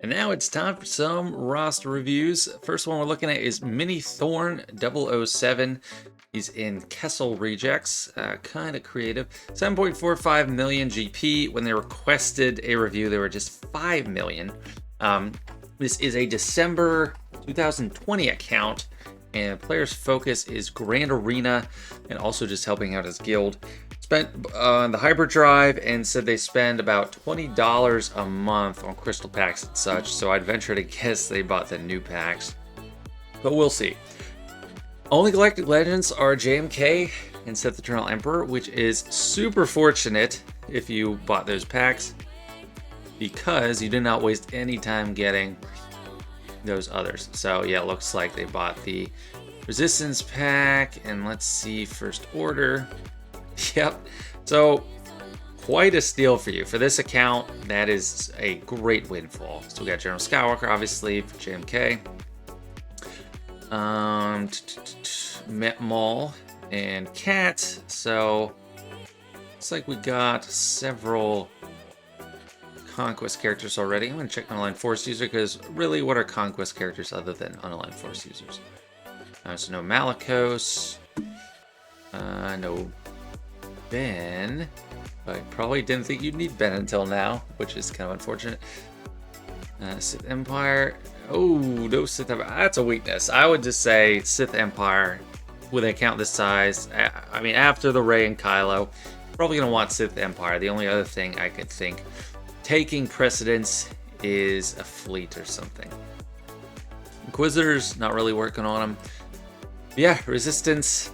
And now it's time for some roster reviews. First one we're looking at is Mini Thorn 007. He's in Kessel Rejects, kind of creative. 7.45 million GP. When they requested a review, they were just 5 million. This is a December 2020 account, and player's focus is Grand Arena and also just helping out his guild. Spent on the hyperdrive and said they spend about $20 a month on crystal packs and such, so I'd venture to guess they bought the new packs, but we'll see. Only Galactic Legends are JMK and Sith Eternal Emperor, which is super fortunate if you bought those packs because you did not waste any time getting those others. So yeah, it looks like they bought the Resistance pack, and let's see, First Order. Yep, so quite a steal for you. For this account, that is a great windfall. So we got General Skywalker, obviously, for JMK. Met Maul and Cat. So looks like we got several Conquest characters already. I'm going to check Unaligned Force user because really, what are Conquest characters other than Unaligned Force users? So no Malicos, no Ben. I probably didn't think you'd need Ben until now, which is kind of unfortunate. Sith Empire. Oh, no Sith Empire. That's a weakness. I would just say Sith Empire with an account this size. I mean, after the Rey and Kylo, probably going to want Sith Empire. The only other thing I could think taking precedence is a fleet or something. Inquisitors, not really working on them. Yeah, Resistance.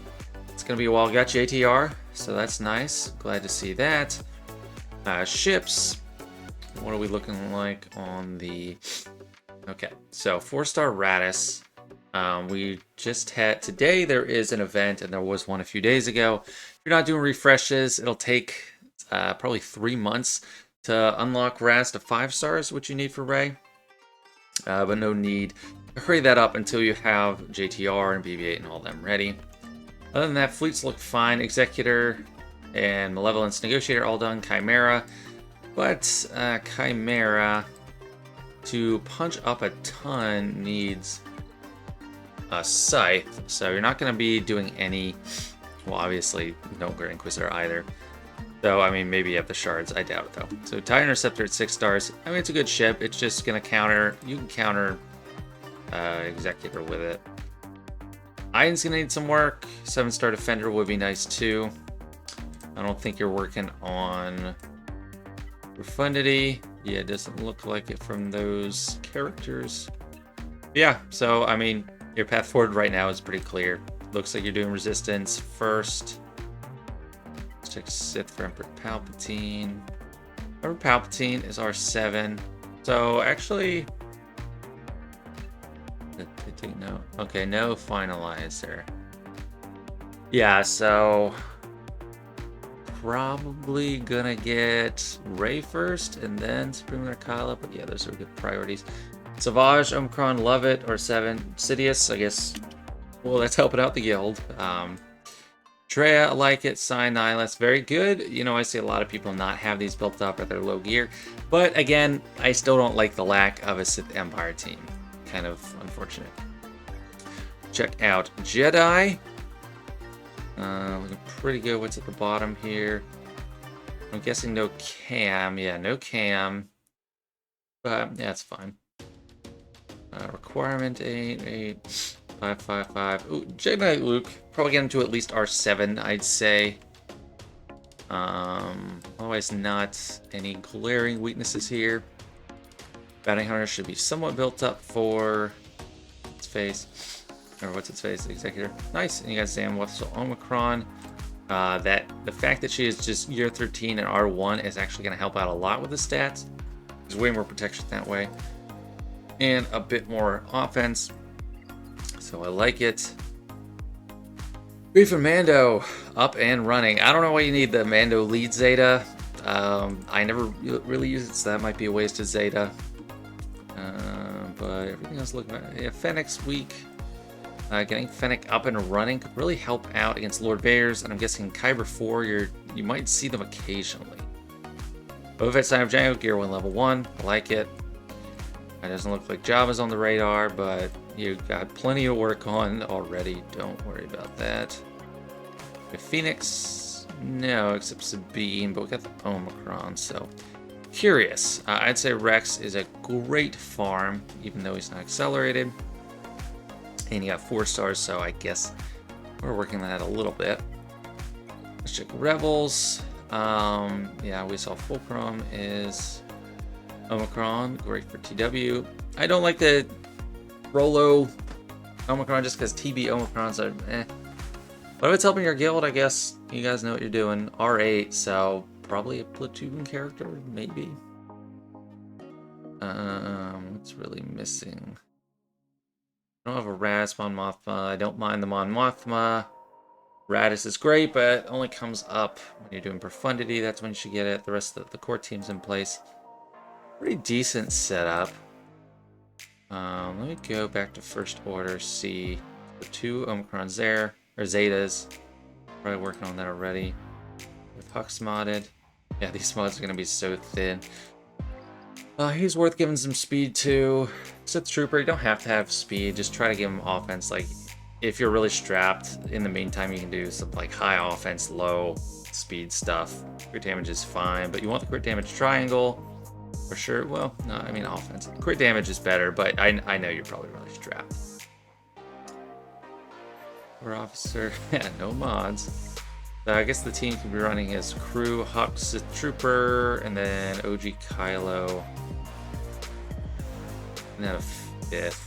It's going to be a while. Got JTR, so that's nice. Glad to see that. Ships. What are we looking like on the... Okay, so 4-star Radis. We just had... Today there is an event, and there was one a few days ago. If you're not doing refreshes, it'll take probably 3 months to unlock Radis to 5 stars, which you need for Rey. But no need to hurry that up until you have JTR and BB-8 and all them ready. Other than that, fleets look fine. Executor and Malevolence Negotiator all done. Chimera. But Chimera, to punch up a ton, needs a Scythe. So you're not going to be doing any... Well, obviously, no Grand Inquisitor either. So, I mean, maybe you have the shards. I doubt it, though. So, TIE Interceptor at 6 stars. I mean, it's a good ship. It's just going to counter... You can counter Executor with it. Iron's going to need some work. 7-star Defender would be nice, too. I don't think you're working on Profundity. Yeah, it doesn't look like it from those characters. Yeah, so, I mean, your path forward right now is pretty clear. Looks like you're doing Resistance first. Let's check Sith for Emperor Palpatine. Emperor Palpatine is R7. So, actually... No. Okay, no Finalizer. Yeah, so... Probably gonna get Rey first, and then Supreme Leader Kylo, but yeah, those are good priorities. Savage, Omicron, Love It, or 7. Sidious, I guess, well, that's helping out the guild. Treya, I like it. Sign Nihilus, very good. You know, I see a lot of people not have these built up at their low gear, but again, I still don't like the lack of a Sith Empire team. Kind of unfortunate. Check out Jedi. Looking pretty good. What's at the bottom here? I'm guessing no cam. Yeah, no cam. But yeah, it's fine. Requirement 8, 5, 5, 5. Ooh, Jedi Luke. Probably get him to at least R7, I'd say. Otherwise, not any glaring weaknesses here. Bounty Hunter should be somewhat built up for its face. Or what's its face? Executor. Nice. And you got Zam Wessel Omicron. The fact that she is just year 13 and R1 is actually going to help out a lot with the stats. There's way more protection that way. And a bit more offense. So I like it. Grief and Mando up and running. I don't know why you need the Mando lead Zeta. I never really use it, so that might be a waste of Zeta. But everything else looks... Yeah, Fennec's weak. Getting Fennec up and running could really help out against Lord Vader's, and I'm guessing Kyber 4, you might see them occasionally. Boba Fett Sign of Django, Gear 1 level 1, I like it. It doesn't look like Java's on the radar, but you've got plenty to work on already. Don't worry about that. The Phoenix, no, except Sabine, but we got the Omicron, so curious. I'd say Rex is a great farm, even though he's not accelerated. And you got 4 stars, so I guess we're working on that a little bit. Let's check Rebels. Yeah, we saw Fulcrum is Omicron, great for TW. I don't like the Rolo Omicron just because TB Omicrons are eh. But if it's helping your guild, I guess you guys know what you're doing. R8, so probably a platoon character, maybe. What's really missing? I don't have a Raz Mon Mothma. I don't mind the Mon Mothma. Radis is great, but only comes up when you're doing Profundity. That's when you should get it. The rest of the core team's in place. Pretty decent setup. Let me go back to First Order, see the 2 Omicrons there, or Zetas. Probably working on that already. With Hux modded. Yeah, these mods are going to be so thin. He's worth giving some speed to. Sith Trooper, you don't have to have speed. Just try to give him offense. Like, if you're really strapped, in the meantime, you can do some like high offense, low speed stuff. Crit damage is fine, but you want the crit damage triangle for sure. Well, no, I mean offense. Crit damage is better, but I know you're probably really strapped. Or officer, yeah, no mods. So I guess the team could be running as crew, Hux, Sith Trooper, and then OG Kylo. And then a 5th.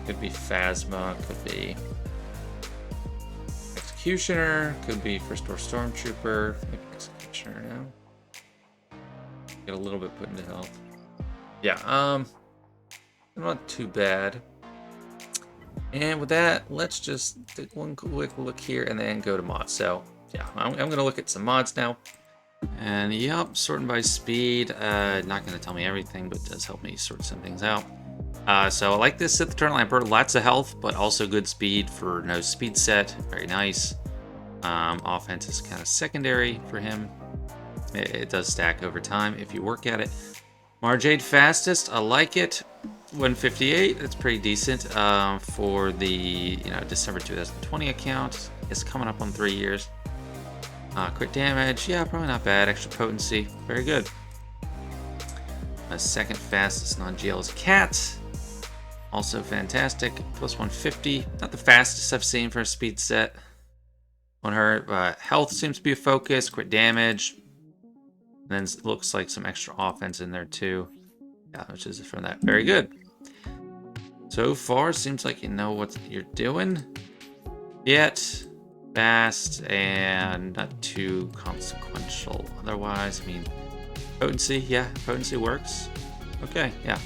Could be Phasma, could be Executioner, could be First Order Stormtrooper, maybe Executioner now. Get a little bit put into health. Yeah, not too bad. And with that, let's just take one quick look here and then go to mods. So yeah, I'm gonna look at some mods now. And yep, sorting by speed. Not gonna tell me everything, but it does help me sort some things out. So I like this Sith Eternal Emperor, lots of health, but also good speed for no speed set. Very nice. Offense is kind of secondary for him. It does stack over time if you work at it. Marjade fastest, I like it. 158, that's pretty decent for the December 2020 account. It's coming up on 3 years. Crit damage, yeah, probably not bad. Extra potency, very good. Second fastest non-GL is Cat. Also fantastic, plus 150. Not the fastest I've seen for a speed set on her. Health seems to be a focus, crit damage. And then it looks like some extra offense in there too. Yeah, which is from that. Very good. So far, seems like you know what you're doing. Yet, fast and not too consequential. Otherwise, I mean, potency, yeah, potency works. Okay, yeah.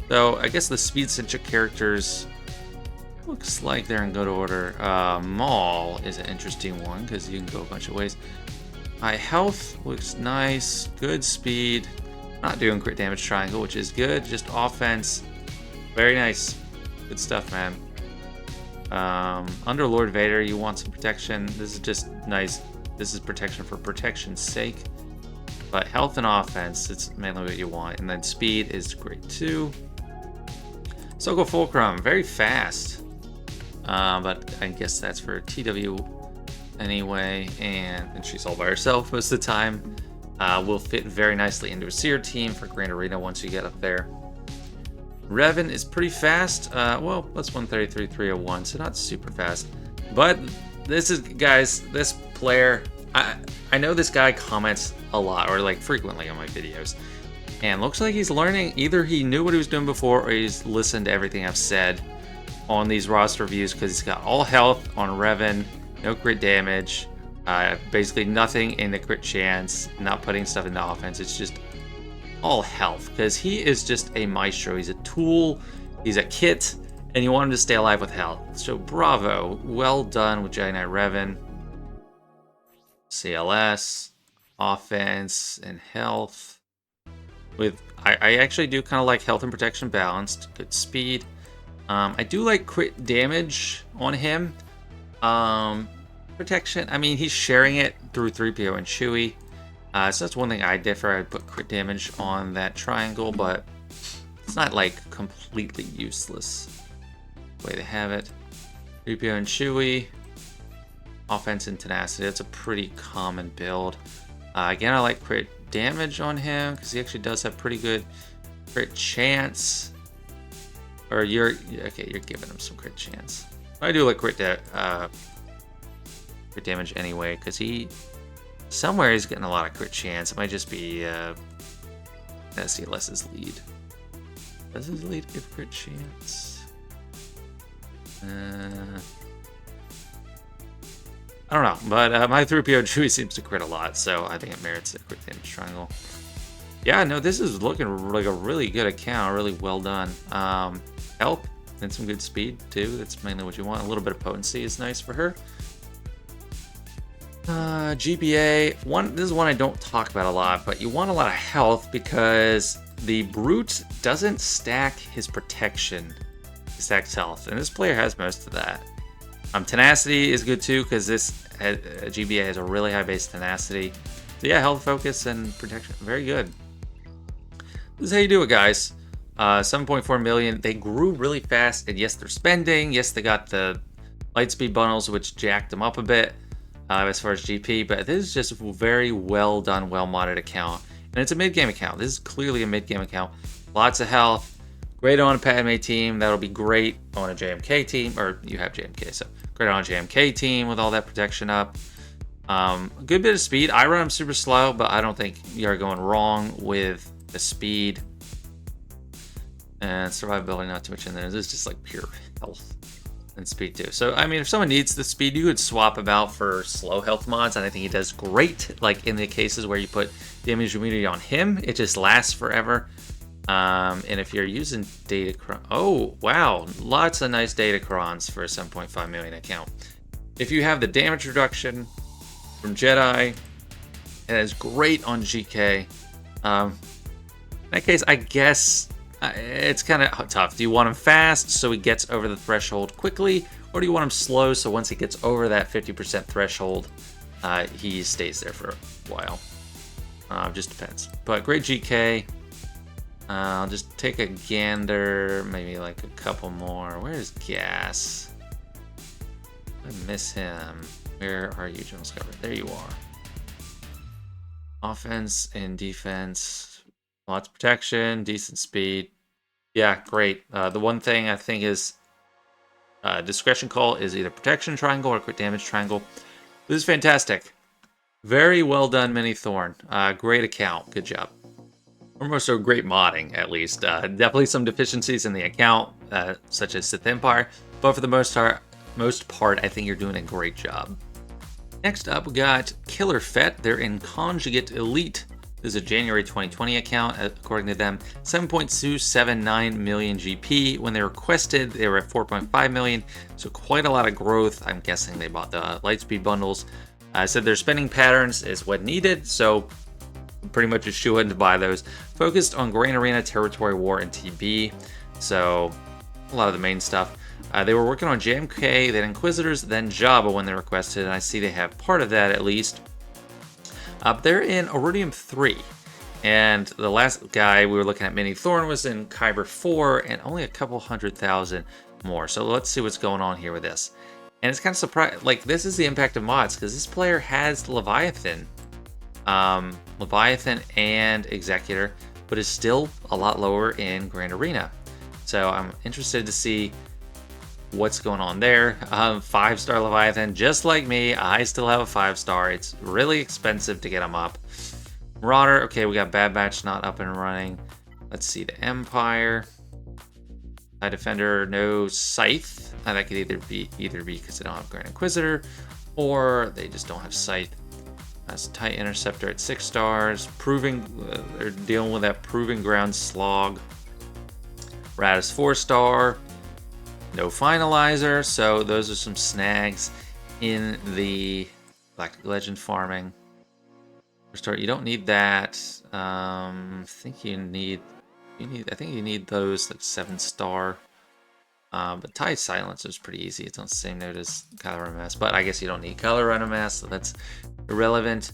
So I guess the speed centric characters looks like they're in good order. Maul is an interesting one because you can go a bunch of ways. High health looks nice. Good speed. Not doing crit damage triangle, which is good. Just offense. Very nice. Good stuff, man. Under Lord Vader, you want some protection. This is just nice. This is protection for protection's sake. But health and offense, it's mainly what you want. And then speed is great too. Soko Fulcrum, very fast. But I guess that's for TW anyway. And she's all by herself most of the time. Will fit very nicely into a Seer team for Grand Arena once you get up there. Revan is pretty fast. Well, that's 133.301, so not super fast. But this is, guys, this player, I know this guy comments a lot, or like frequently on my videos. And looks like he's learning. Either he knew what he was doing before, or he's listened to everything I've said on these roster reviews, because he's got all health on Revan, no crit damage, basically nothing in the crit chance, not putting stuff into offense. It's just all health, because he is just a maestro. He's a tool, he's a kit, and you want him to stay alive with health. So bravo, well done with Jedi Knight Revan. CLS, offense, and health. With I actually do kind of like health and protection balanced. Good speed. I do like crit damage on him. Protection, I mean, he's sharing it through 3PO and Chewie. So that's one thing I differ. I'd put crit damage on that triangle, but it's not like completely useless. The way they have it. 3PO and Chewie. Offense and tenacity. That's a pretty common build. Again, I like crit damage on him because he actually does have pretty good crit chance. Or you're giving him some crit chance. I do like crit damage anyway because somewhere he's getting a lot of crit chance. It might just be let's see, less his lead. Does his lead give crit chance? I don't know, but my 3PO Chewie seems to crit a lot, so I think it merits a crit damage triangle. Yeah, no, this is looking like a really good account, really well done. Health and some good speed too. That's mainly what you want. A little bit of potency is nice for her. GPA, this is one I don't talk about a lot, but you want a lot of health because the Brute doesn't stack his protection. He stacks health, and this player has most of that. Tenacity is good too because this GBA has a really high base tenacity. So yeah, health, focus, and protection, very good. This is how you do it, guys. 7.4 million. They grew really fast, and yes, they're spending. Yes, they got the Lightspeed bundles, which jacked them up a bit as far as GP. But this is just a very well done, well modded account, and it's a mid game account. This is clearly a mid game account. Lots of health. Great on a Padme team. That'll be great on a JMK team, or you have JMK, so great on a JMK team with all that protection up. A good bit of speed. I run them super slow, but I don't think you're going wrong with the speed. And survivability, not too much in there. This is just like pure health and speed too. So, I mean, if someone needs the speed, you could swap him out for slow health mods, and I think he does great. Like in the cases where you put damage immunity on him, it just lasts forever. And if you're using Datacron, oh wow, lots of nice Datacrons for a 7.5 million account. If you have the damage reduction from Jedi, it is great on GK. In that case, I guess it's kind of tough. Do you want him fast so he gets over the threshold quickly, or do you want him slow so once he gets over that 50% threshold, he stays there for a while? Just depends. But great GK. I'll just take a gander, maybe like a couple more. Where's Gas? I miss him. Where are you, General Scarborough? There you are. Offense and defense. Lots of protection, decent speed. Yeah, great. The one thing I think is discretion call is either protection triangle or crit damage triangle. This is fantastic. Very well done, Mini Thorn. Great account. Good job. Or more so great modding, at least. Definitely some deficiencies in the account, such as Sith Empire, but for the most part, I think you're doing a great job. Next up, we got KillerFett. They're in Conjugate Elite. This is a January 2020 account, according to them. 7.279 million GP. When they requested, they were at 4.5 million, so quite a lot of growth. I'm guessing they bought the Lightspeed bundles. Said their spending patterns is what needed, so pretty much a shoe-in to buy those. Focused on Grand Arena, Territory War, and TB. So a lot of the main stuff. They were working on JMK, then Inquisitors, then Jabba when they requested, and I see they have part of that at least. They're in Iridium 3. And the last guy we were looking at, Mini Thorn, was in Kyber 4, and only a couple 100,000 more. So let's see what's going on here with this. And it's kind of surprising. Like, this is the impact of mods, because this player has Leviathan. Leviathan and Executor, but is still a lot lower in Grand Arena. So I'm interested to see what's going on there. 5-star Leviathan, just like me, I still have a 5-star. It's really expensive to get them up. Marauder, okay, we got Bad Batch not up and running. Let's see, the Empire. TIE Defender, no Scythe. That could either be because they don't have Grand Inquisitor, or they just don't have Scythe. That's TIE Interceptor at 6 stars. They're dealing with that Proving Ground Slog. Radis 4-star. No Finalizer, so those are some snags in the Galactic Legend farming. You don't need that. I think you need those like 7-star. But TIE Silencer is pretty easy. It's on the same note as Kylo Ren, but I guess you don't need Kylo Ren, so that's irrelevant.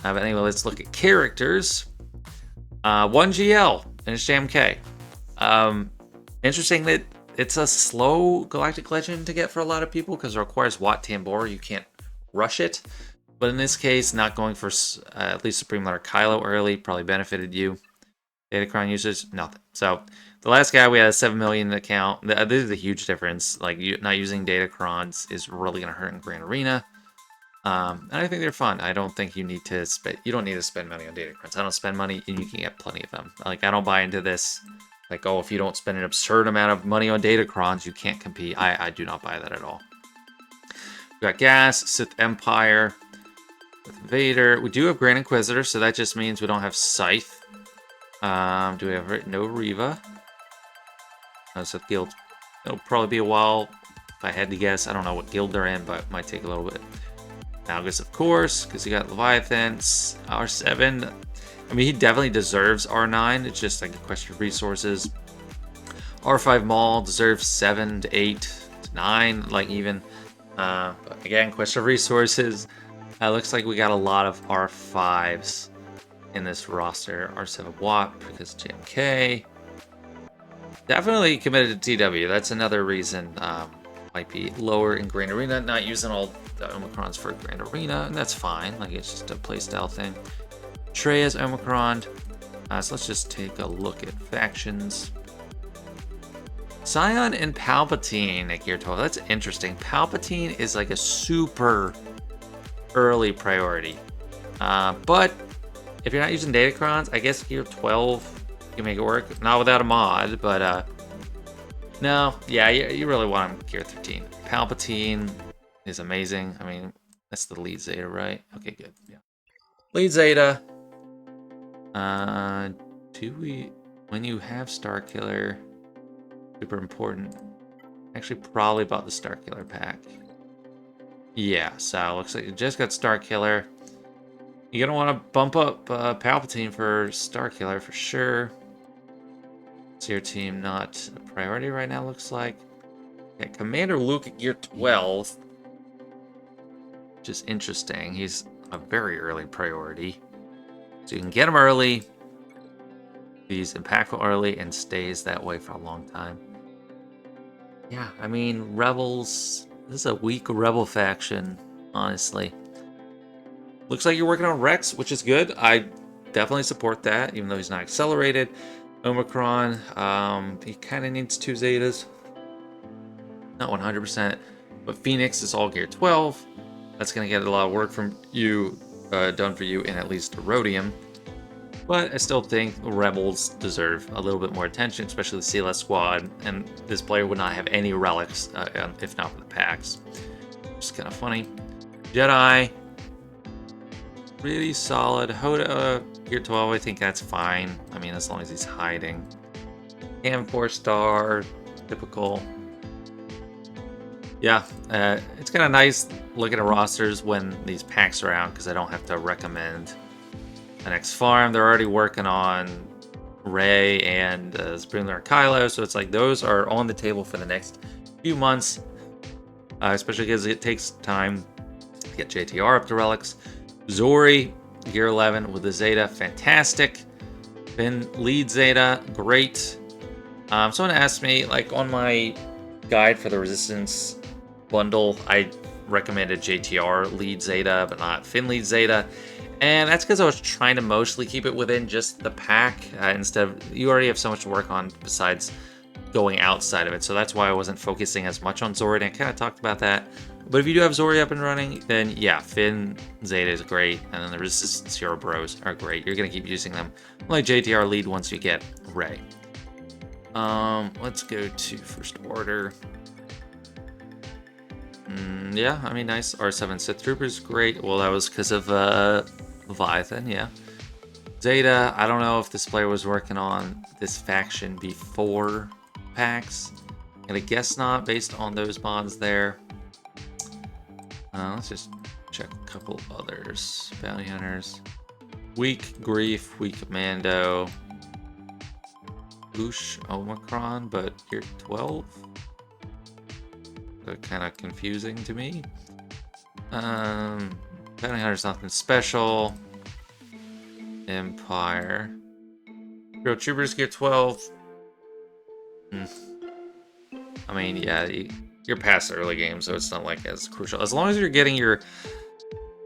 But anyway, let's look at characters. 1 GL and it's JMK. Interesting that it's a slow Galactic Legend to get for a lot of people because it requires Wat Tambor. You can't rush it. But in this case, not going for at least Supreme Letter Kylo early probably benefited you. Datacron users, nothing. So the last guy we had a 7 million account. This is a huge difference. Like not using Datacrons is really gonna hurt in Grand Arena. And I think they're fun. I don't think you need to spend. You don't need to spend money on Datacrons. I don't spend money, and you can get plenty of them. Like I don't buy into this. Like, oh, if you don't spend an absurd amount of money on Datacrons, you can't compete. I do not buy that at all. We got Gas, Sith Empire, with Vader. We do have Grand Inquisitor, so that just means we don't have Scythe. Do we have no Reva? No Sith Guild. It'll probably be a while. If I had to guess, I don't know what guild they're in, but it might take a little bit. Malgus, of course, because you got Leviathan, R7. I mean, he definitely deserves R9. It's just like a question of resources. R5 Maul deserves 7 to 8 to 9, like even. But again, question of resources. Looks like we got a lot of R5s in this roster. R7 Watt because JMK. Definitely committed to TW. That's another reason might be lower in Grand Arena. Not using all the Omicrons for Grand Arena, and that's fine. Like it's just a playstyle thing. Trey's Omicron. So let's just take a look at factions. Scion and Palpatine at Gear 12. That's interesting. Palpatine is like a super early priority. But if you're not using Datacrons, I guess Gear 12 you can make it work. Not without a mod, but no, yeah, you really want him Gear 13. Palpatine is amazing. I mean, that's the lead Zeta, right? Okay, good. Yeah. Lead Zeta. When you have Starkiller, super important. Actually, probably bought the Starkiller pack. Yeah, so looks like you just got Starkiller. You're gonna want to bump up Palpatine for Starkiller for sure. So your team not a priority right now, looks like. Okay, Commander Luke at Gear 12. Which is interesting. He's a very early priority. So you can get him early. He's impactful early and stays that way for a long time. Yeah, I mean, Rebels. This is a weak Rebel faction, honestly. Looks like you're working on Rex, which is good. I definitely support that, even though he's not accelerated. Omicron, he kind of needs 2 Zetas. Not 100%, but Phoenix is all Gear 12. That's going to get a lot of work from you, done for you in at least Rhodium. But I still think Rebels deserve a little bit more attention, especially the CLS squad. And this player would not have any relics if not for the packs. Just kind of funny. Jedi, really solid. Hoda, Gear 12, I think that's fine. I mean, as long as he's hiding. Cam 4-star, typical. Yeah, it's kind of nice looking at rosters when these packs are out because I don't have to recommend the next farm. They're already working on Rey and Supreme Leader Kylo, so it's like those are on the table for the next few months, especially because it takes time to get JTR up to relics. Zori, Gear 11 with the Zeta, fantastic. Finn lead Zeta, great. Someone asked me, like on my guide for the Resistance bundle, I recommended JTR lead Zeta, but not Finn lead Zeta. And that's because I was trying to mostly keep it within just the pack instead of, you already have so much to work on besides going outside of it. So that's why I wasn't focusing as much on Zori, and I kind of talked about that. But if you do have Zori up and running, then yeah, Finn Zeta is great, and then the Resistance Hero Bros are great. You're going to keep using them. Like JTR lead once you get Rey. Let's go to First Order. Yeah, I mean, nice. R7 Sith Troopers, great. Well, that was because of Leviathan, yeah. Zeta, I don't know if this player was working on this faction before packs. I'm gonna guess not, based on those mods there. Let's just check a couple others. Bounty Hunters. Weak Grief, Weak Commando. Boosh Omicron, but Gear 12. Kind of confusing to me. Bounty Hunter's nothing special. Empire. Hero Troopers Gear 12. Hmm. I mean, yeah, you're past the early game, so it's not like as crucial. As long as you're getting your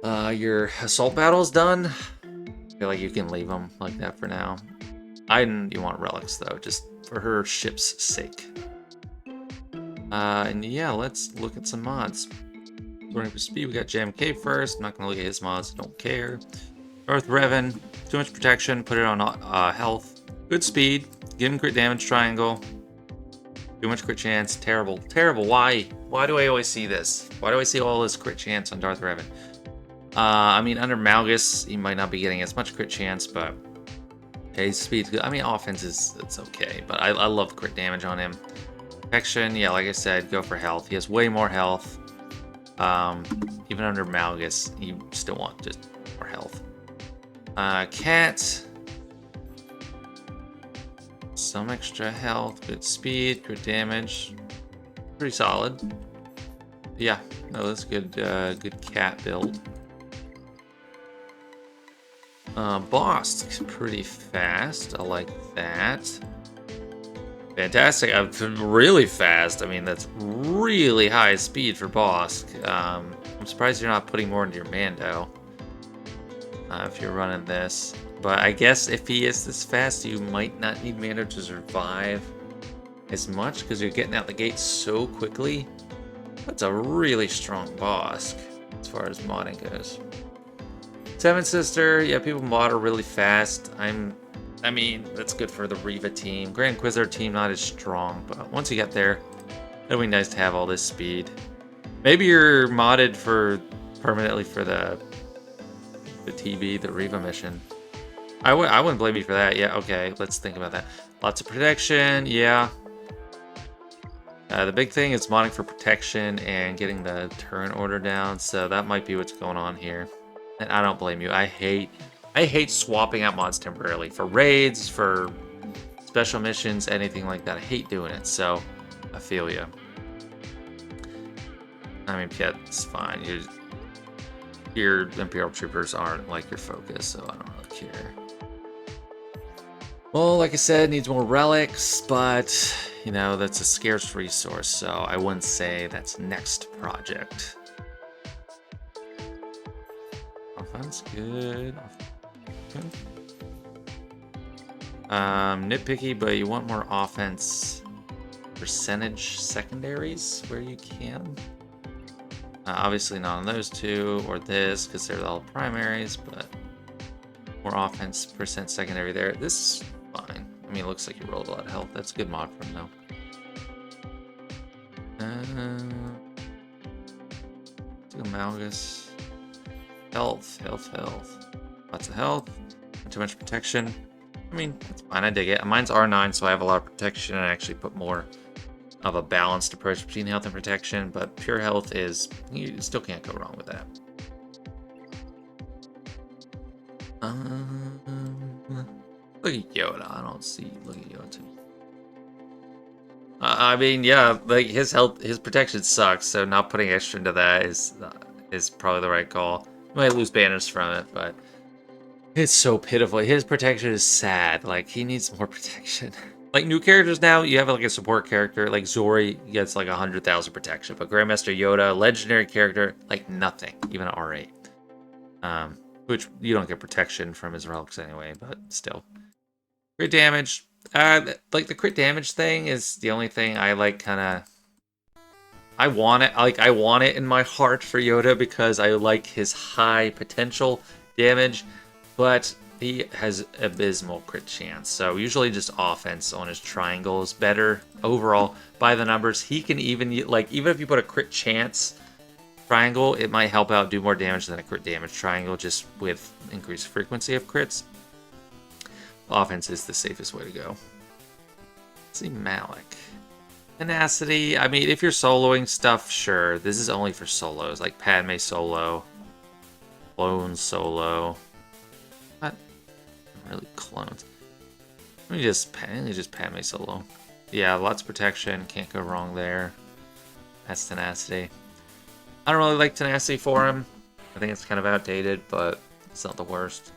assault battles done, I feel like you can leave them like that for now. You want relics though, just for her ship's sake. And yeah, let's look at some mods. According to speed, we got JMK first. I'm not gonna look at his mods, don't care. Earth Revan, too much protection, put it on health. Good speed, give him crit damage triangle. Too much crit chance, terrible, terrible. Why? Why do I always see this? Why do I see all this crit chance on Darth Revan? I mean, under Malgus, he might not be getting as much crit chance, but his speed's good. I mean, offense it's okay, but I love crit damage on him. Protection, yeah, like I said, go for health. He has way more health. Even under Malgus, you still want just more health. Cat, some extra health, good speed, good damage, pretty solid. Yeah, no, that's good. Good cat build. Boss, pretty fast. I like that. Fantastic. Really fast. I mean, that's really high speed for Bosk. I'm surprised you're not putting more into your Mando. If you're running this. But I guess if he is this fast, you might not need Mando to survive as much because you're getting out the gate so quickly. That's a really strong Bosk as far as modding goes. Seven Sister, yeah, people mod her really fast. I mean, that's good for the Reva team. Grand Inquisitor team, not as strong, but once you get there, it'll be nice to have all this speed. Maybe you're modded for permanently for the TB, the Reva mission. I wouldn't blame you for that. Yeah, okay, let's think about that. Lots of protection, yeah. The big thing is modding for protection and getting the turn order down, so that might be what's going on here. And I don't blame you. I hate swapping out mods temporarily for raids, for special missions, anything like that. I hate doing it, so I feel you. I mean, yeah, it's fine. Your Imperial Troopers aren't like your focus, so I don't really care. Well, like I said, needs more relics, but you know, that's a scarce resource, so I wouldn't say that's next project. Offense, good. Okay. Nitpicky, but you want more offense percentage secondaries where you can. Obviously not on those two or this because they're all primaries, but more offense percent secondary there. This is fine. I mean, it looks like you rolled a lot of health. That's a good mod for him, though. Malgus. Health. Lots of health. Not too much protection. I mean, that's fine. I dig it. Mine's R9, so I have a lot of protection. I actually put more of a balanced approach between health and protection, but pure health is... You still can't go wrong with that. Look at Yoda. I don't see... Look at Yoda, too. I mean, yeah, like, his health... His protection sucks, so not putting extra into that is probably the right call. You might lose banners from it, but... It's so pitiful. His protection is sad. Like, he needs more protection. Like, new characters now, you have, like, a support character. Like, Zori gets, like, 100,000 protection. But Grandmaster Yoda, legendary character, like, nothing. Even an R8. Which, you don't get protection from his relics anyway, but still. Crit damage. Like, the crit damage thing is the only thing I, like, kind of... I want it. Like, I want it in my heart for Yoda because I like his high potential damage. But he has abysmal crit chance, so usually just offense on his triangle is better overall by the numbers. He can even, like, even if you put a crit chance triangle, it might help out do more damage than a crit damage triangle just with increased frequency of crits. Offense is the safest way to go. Let's see, Malik. Tenacity, I mean, if you're soloing stuff, sure. This is only for solos, like Padme solo, Clone solo. Really clones. Let me just Padme solo. Yeah, lots of protection. Can't go wrong there. That's tenacity. I don't really like tenacity for him. I think it's kind of outdated, but it's not the worst.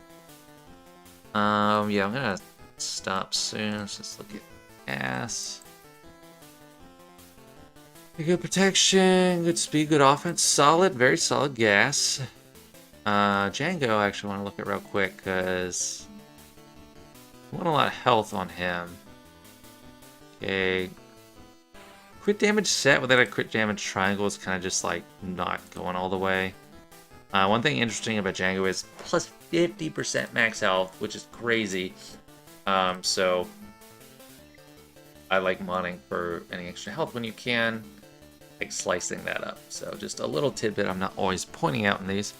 Yeah, I'm gonna stop soon. Let's just look at ass. Good protection, good speed, good offense. Solid, very solid gas. Django I actually want to look at real quick because I want a lot of health on him. Okay. Crit damage set without a crit damage triangle is kind of just like not going all the way. One thing interesting about Django is plus 50% max health, which is crazy. So I like modding for any extra health when you can, like slicing that up. So just a little tidbit I'm not always pointing out in these.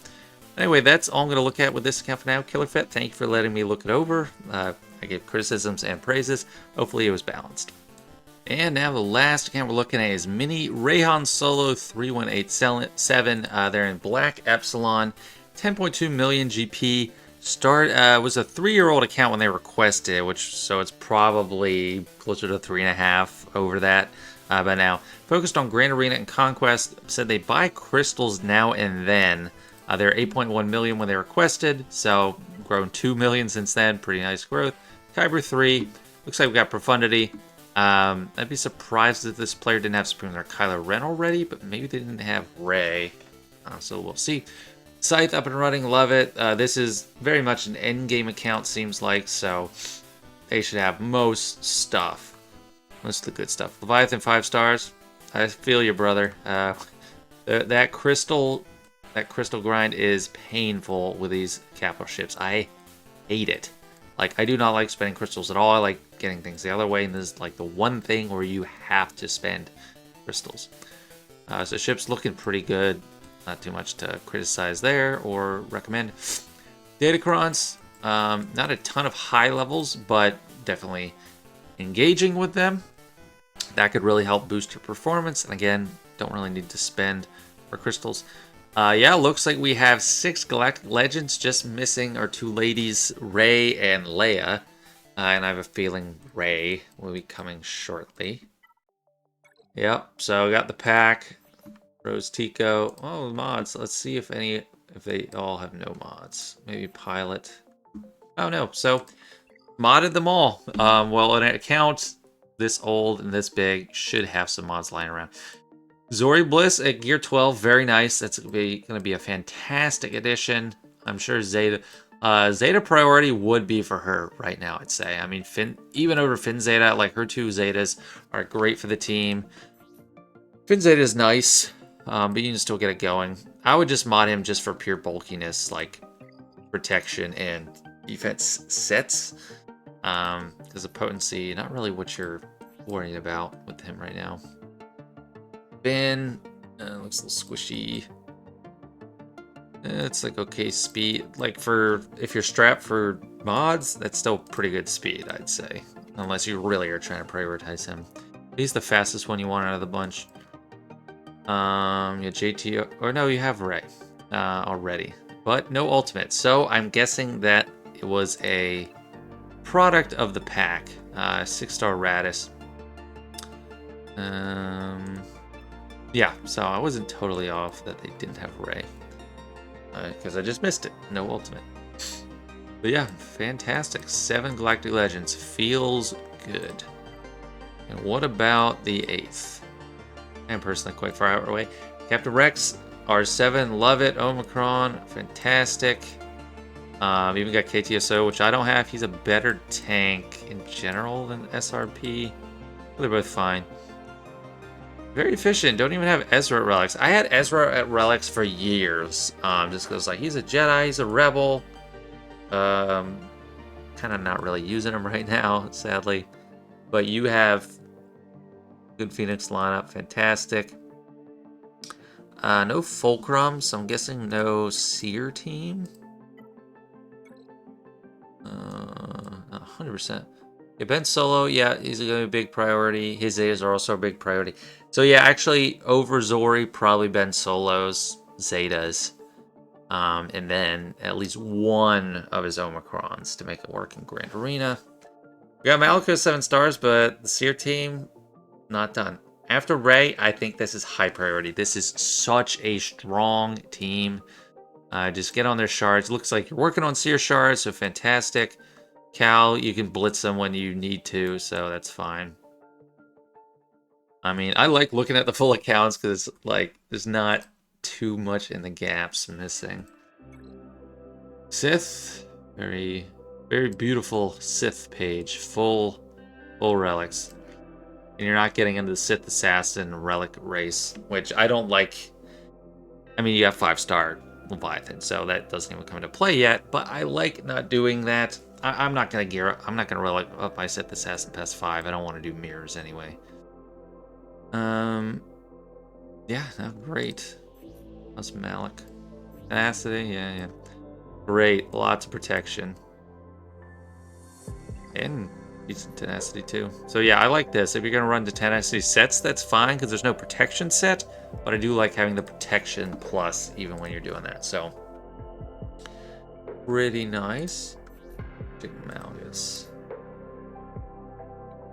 Anyway, that's all I'm going to look at with this account for now. KillerFett, thank you for letting me look it over. I gave criticisms and praises. Hopefully it was balanced. And now the last account we're looking at is Mini Rayhan Solo 3187. They're in Black Epsilon, 10.2 million GP. Was a 3-year-old account when they requested, so it's probably closer to 3.5 over that by now. Focused on Grand Arena and Conquest. Said they buy crystals now and then. They're 8.1 million when they requested, so grown 2 million since then. Pretty nice growth. Kyber 3. Looks like we've got Profundity. I'd be surprised if this player didn't have Supreme or Kylo Ren already, but maybe they didn't have Rey. So we'll see. Scythe up and running, love it. This is very much an endgame account, seems like, so they should have most stuff. Most of the good stuff. Leviathan 5 stars. I feel you, brother. That crystal grind is painful with these capital ships. I hate it. Like, I do not like spending crystals at all. I like getting things the other way, and this is like the one thing where you have to spend crystals. So ship's looking pretty good. Not too much to criticize there or recommend. Datacrons, not a ton of high levels, but definitely engaging with them. That could really help boost your performance. And again, don't really need to spend for crystals. Yeah, looks like we have 6 Galactic Legends, just missing our 2 ladies, Rey and Leia. And I have a feeling Rey will be coming shortly. Yep, so we got the pack. Rose Tico. Oh, mods. Let's see if they all have no mods. Maybe Pilot. Oh, no. So, modded them all. Well, an account this old and this big should have some mods lying around. Zori Bliss at Gear 12, very nice. That's going to be a fantastic addition. I'm sure Zeta priority would be for her right now, I'd say. I mean, even over Finn Zeta, like her 2 Zetas are great for the team. Finn Zeta is nice, but you can still get it going. I would just mod him just for pure bulkiness, like protection and defense sets. Because the potency, not really what you're worrying about with him right now. Finn, looks a little squishy. It's like okay speed. Like if you're strapped for mods, that's still pretty good speed, I'd say. Unless you really are trying to prioritize him. He's the fastest one you want out of the bunch. Yeah, JT, or no, you have Rey already, but no ultimate. So I'm guessing that it was a product of the pack. 6-star Radis. Yeah, so I wasn't totally off that they didn't have Rey. Because I just missed it. No ultimate. But yeah, fantastic. 7 Galactic Legends. Feels good. And what about the 8th? I'm personally quite far out away. Captain Rex, R7, love it. Omicron, fantastic. Even got KTSO, which I don't have. He's a better tank in general than SRP. They're both fine. Very efficient. Don't even have Ezra at Relics. I had Ezra at Relics for years. Just because like he's a Jedi, he's a rebel. Kind of not really using him right now, sadly. But you have good Phoenix lineup, fantastic. No Fulcrum, so I'm guessing no Seer team. 100%. Yeah, Ben Solo, yeah, he's going to be a big priority. His Zetas are also a big priority. So yeah, actually, over Zori, probably Ben Solo's Zetas. And then at least one of his Omicrons to make it work in Grand Arena. We got Malco 7 stars, but the Seer team, not done. After Rey, I think this is high priority. This is such a strong team. Just get on their shards. Looks like you're working on Seer shards, so fantastic. Cal, you can blitz them when you need to, so that's fine. I mean, I like looking at the full accounts because, like, there's not too much in the gaps missing. Sith, very, very beautiful Sith page, full relics. And you're not getting into the Sith Assassin relic race, which I don't like. I mean, you have 5-star Leviathan, so that doesn't even come into play yet, but I like not doing that. I'm not going to gear up. I'm not going to relic up my Sith Assassin past 5. I don't want to do mirrors anyway. Yeah, no, great. That's Malik. Tenacity, yeah. Great, lots of protection. And decent tenacity too. So yeah, I like this. If you're gonna run the tenacity sets, that's fine because there's no protection set, but I do like having the protection plus even when you're doing that. So pretty nice. Malgus.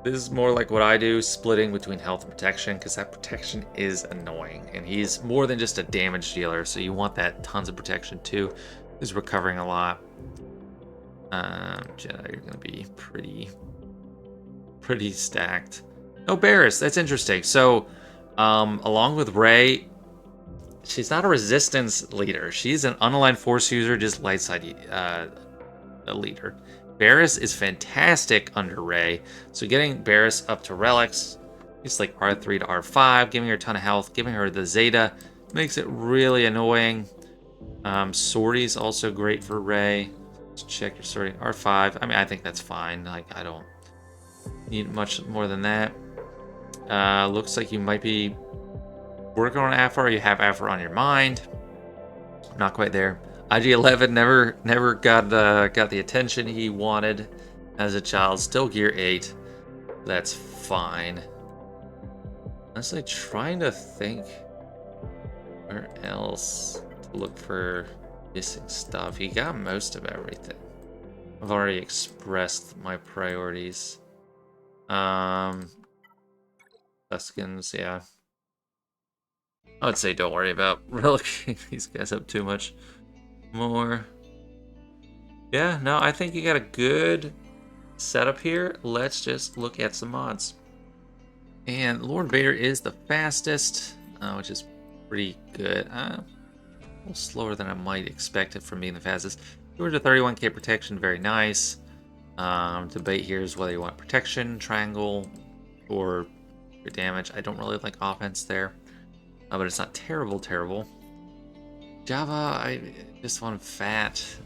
This is more like what I do, splitting between health and protection, because that protection is annoying. And he's more than just a damage dealer, so you want that tons of protection too. He's recovering a lot. Jedi, you're gonna be pretty stacked. Oh, Barris, that's interesting. So, along with Rey, she's not a resistance leader. She's an unaligned force user, just light side a leader. Barris is fantastic under Rey. So getting Barris up to relics, it's like R3 to R5, giving her a ton of health, giving her the Zeta, makes it really annoying. Sorty's also great for Rey. Let's check your sorting. R5. I mean, I think that's fine. Like, I don't need much more than that. Looks like you might be working on Afar. You have Afar on your mind. Not quite there. IG-11 never got the attention he wanted as a child. Still gear 8. That's fine. Honestly, trying to think where else to look for missing stuff. He got most of everything. I've already expressed my priorities. Tuskens, yeah. I would say don't worry about relicking these guys up too much more. Yeah, no, I think you got a good setup here. Let's just look at some mods. And Lord Vader is the fastest, which is pretty good. A little slower than I might expect it from being the fastest. 231k protection, very nice. Debate here is whether you want protection, triangle, or damage. I don't really like offense there, but it's not terrible. Java, I just want fast,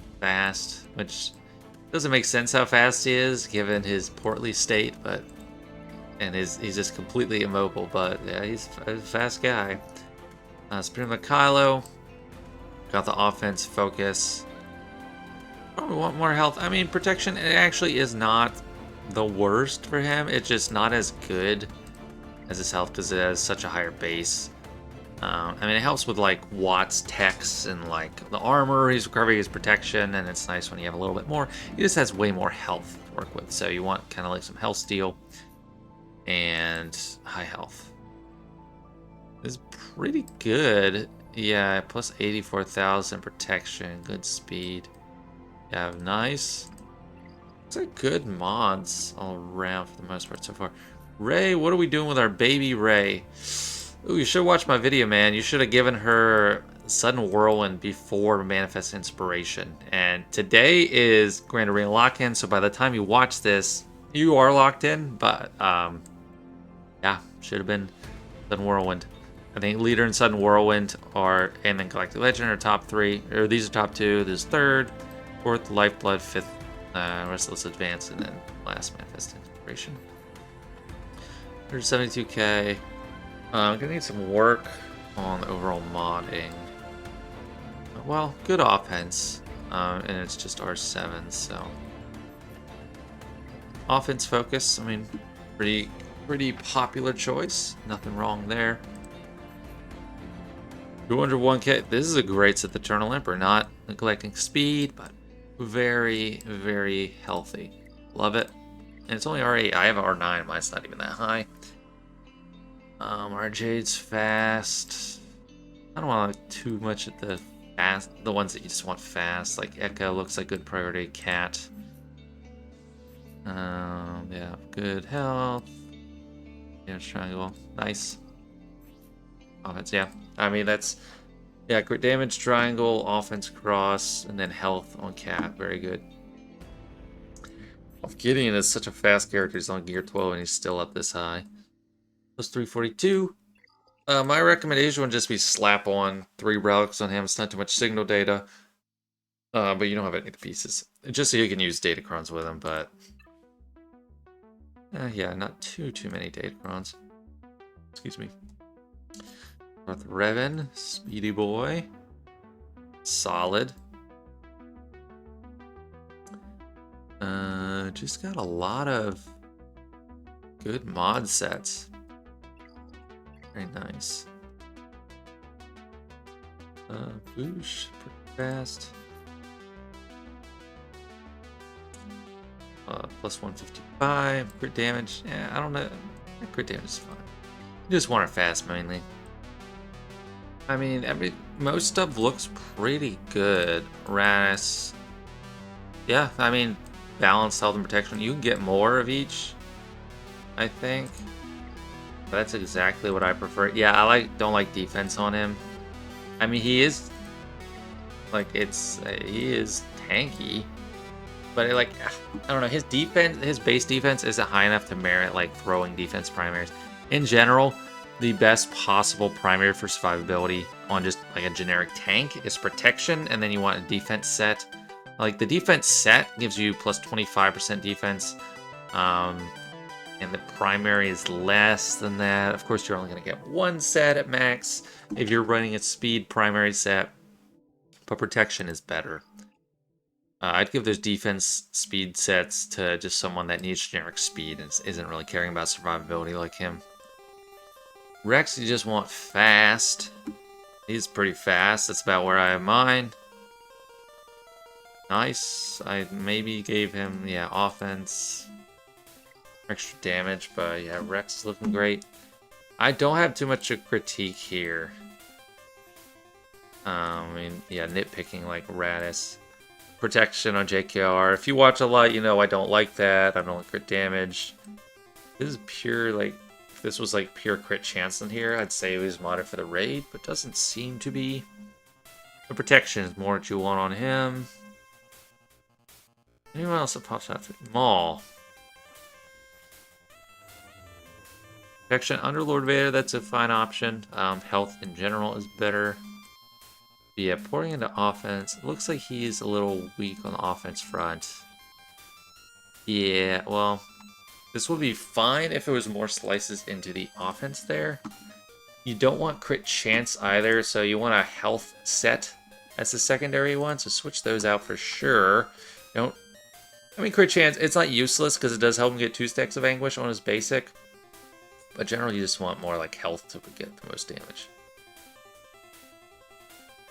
which doesn't make sense how fast he is given his portly state, but he's just completely immobile. But yeah, he's a fast guy. Supreme Kylo got the offense focus. Probably want more health. I mean, protection actually is not the worst for him. It's just not as good as his health because it has such a higher base. I mean, it helps with like Watt's techs and like the armor. He's recovering his protection, and it's nice when you have a little bit more. He just has way more health to work with, so you want kind of like some health steal and high health. This is pretty good. Yeah, plus 84,000 protection, good speed. Yeah, nice. It's like good mods all around for the most part so far. Rey, what are we doing with our baby Rey? Ooh, you should watch my video, man. You should have given her Sudden Whirlwind before Manifest Inspiration. And today is Grand Arena Lock-In, so by the time you watch this, you are locked in. But, yeah, should have been Sudden Whirlwind. I think Leader and Sudden Whirlwind are, and then Galactic Legend are top 3. Or these are top 2. This is 3rd, 4th, Lifeblood, 5th, Restless Advance, and then last Manifest Inspiration. 172k. I'm gonna need some work on overall modding. Well, good offense, and it's just R7, so offense focus. I mean, pretty popular choice. Nothing wrong there. 201k. This is a great Sith Eternal Emperor. Not neglecting speed, but very healthy. Love it. And it's only R8. I have R9. Mine's not even that high. Our Jade's fast. I don't want like too much at the ones that you just want fast. Like Echo looks like good priority. Cat. Yeah, good health. Damage triangle. Nice. Offense, yeah. I mean, that's... Yeah, crit damage triangle, offense cross, and then health on Cat. Very good. Gideon is such a fast character. He's on gear 12 and he's still up this high. Plus 342. My recommendation would just be slap on 3 relics on him. It's not too much signal data. But you don't have any of the pieces. Just so you can use Datacrons with him, but... yeah, not too many Datacrons. Excuse me. North Revan, Speedy Boy. Solid. Just got a lot of good mod sets. Very nice. Boosh, pretty fast. Plus 155. Crit damage. Yeah, I don't know. Crit damage is fine. You just want it fast mainly. I mean, most stuff looks pretty good. Rass. Yeah, I mean, balanced health and protection. You can get more of each, I think. But that's exactly what I prefer. Yeah, I don't like defense on him. I mean, he is like he is tanky, but I don't know, his defense, his base defense isn't high enough to merit like throwing defense primaries. In general, the best possible primary for survivability on just like a generic tank is protection, and then you want a defense set. Like the defense set gives you plus 25% defense, and the primary is less than that. Of course, you're only going to get 1 set at max if you're running a speed primary set, but protection is better. I'd give those defense speed sets to just someone that needs generic speed and isn't really caring about survivability like him. Rex, you just want fast. He's pretty fast. That's about where I have mine. Nice. I maybe gave him, yeah, offense. Extra damage, but yeah, Rex is looking great. I don't have too much to critique here. I mean, yeah, nitpicking like Radis. Protection on JKR. If you watch a lot, you know I don't like that. I don't like crit damage. This is pure, like, if this was like pure crit chance in here, I'd say it was modded for the raid, but doesn't seem to be. The protection is more what you want on him. Anyone else that pops out? Maul. Protection under Lord Vader, that's a fine option. Health in general is better. But yeah, pouring into offense. It looks like he's a little weak on the offense front. Yeah, well, this would be fine if it was more slices into the offense there. You don't want crit chance either, so you want a health set as the secondary one, so switch those out for sure. I mean, crit chance, it's not useless because it does help him get 2 stacks of anguish on his basic. But generally, you just want more like health to get the most damage.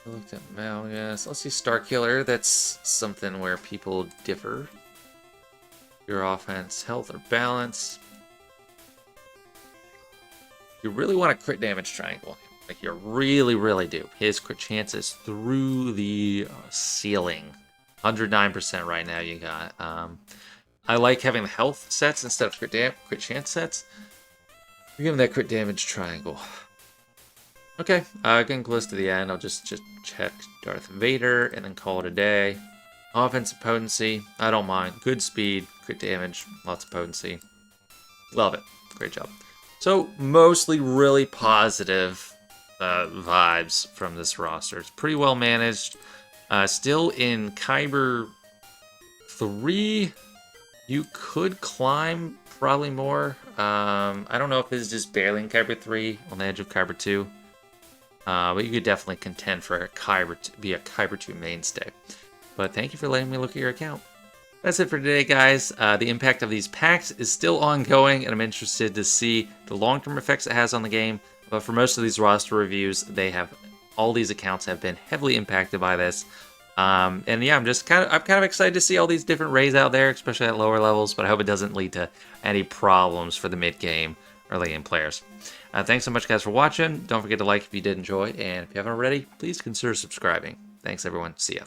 I looked at Malgus. Let's see, Starkiller. That's something where people differ. Your offense, health, or balance. You really want a crit damage triangle. Like you really, really do. His crit chance is through the ceiling. 109% right now you got. I like having the health sets instead of crit chance sets. We're giving that crit damage triangle. Okay, getting close to the end. I'll just check Darth Vader and then call it a day. Offensive potency, I don't mind. Good speed, crit damage, lots of potency. Love it. Great job. So, mostly really positive vibes from this roster. It's pretty well managed. Still in Kyber 3, you could climb probably more. I don't know if this is just barely in Kyber 3 on the edge of Kyber 2. But you could definitely contend for a be a Kyber 2 mainstay. But thank you for letting me look at your account. That's it for today, guys. The impact of these packs is still ongoing, and I'm interested to see the long-term effects it has on the game. But for most of these roster reviews, all these accounts have been heavily impacted by this. And yeah, I'm kind of excited to see all these different raids out there, especially at lower levels. But I hope it doesn't lead to any problems for the mid-game or late-game players. Thanks so much, guys, for watching. Don't forget to like if you did enjoy, and if you haven't already, please consider subscribing. Thanks, everyone. See ya.